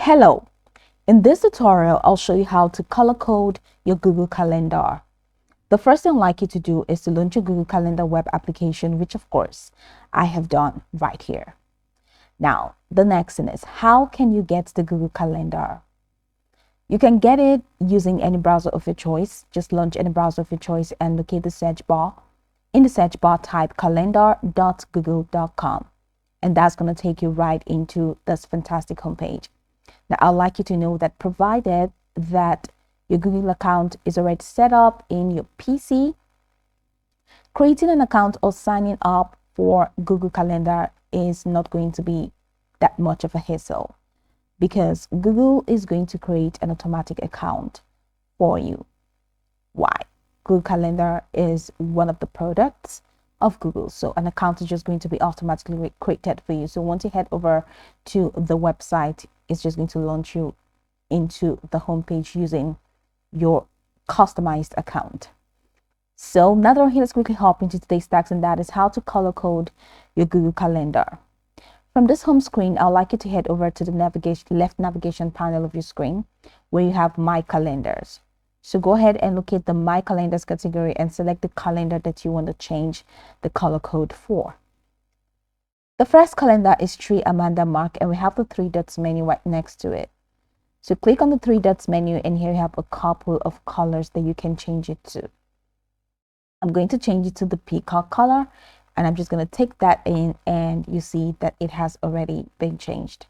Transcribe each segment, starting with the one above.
Hello, in this tutorial, I'll show you how to color code your Google Calendar. The first thing I'd like you to do is to launch your Google Calendar web application, which of course I have done right here. Now, the next thing is, how can you get the Google Calendar? You can get it using any browser of your choice. Just launch any browser of your choice and locate the search bar. In the search bar, type calendar.google.com, and that's going to take you right into this fantastic homepage. Now, I'd like you to know that provided that your Google account is already set up in your PC, creating an account or signing up for Google Calendar is not going to be that much of a hassle because Google is going to create an automatic account for you. Why? Google Calendar is one of the products of Google, so an account is just going to be automatically created for you. So once you head over to the website, it's just going to launch you into the homepage using your customized account. So now that we're here, let's quickly hop into today's task, and that is how to color code your Google Calendar. From this home screen, I'd like you to head over to the left navigation panel of your screen where you have My Calendars. So go ahead and locate the My Calendars category and select the calendar that you want to change the color code for. The first calendar is Tree Amanda Mark, and we have the three dots menu right next to it. So click on the three dots menu, and here you have a couple of colors that you can change it to. I'm going to change it to the peacock color, and I'm just going to take that in, and you see that it has already been changed.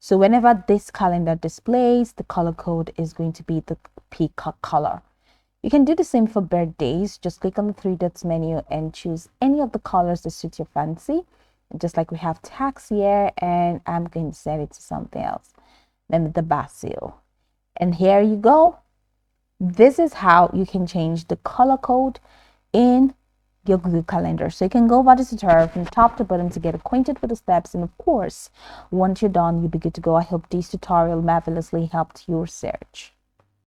So whenever this calendar displays, the color code is going to be the peacock color. You can do the same for birthdays. Just click on the three dots menu and choose any of the colors that suit your fancy. Just like we have tax here, and I'm going to set it to something else, maybe the basil. And here you go. This is how you can change the color code in your Google Calendar. So you can go over this tutorial from top to bottom to get acquainted with the steps, and of course, once you're done, you'll be good to go. I hope this tutorial marvelously helped your search.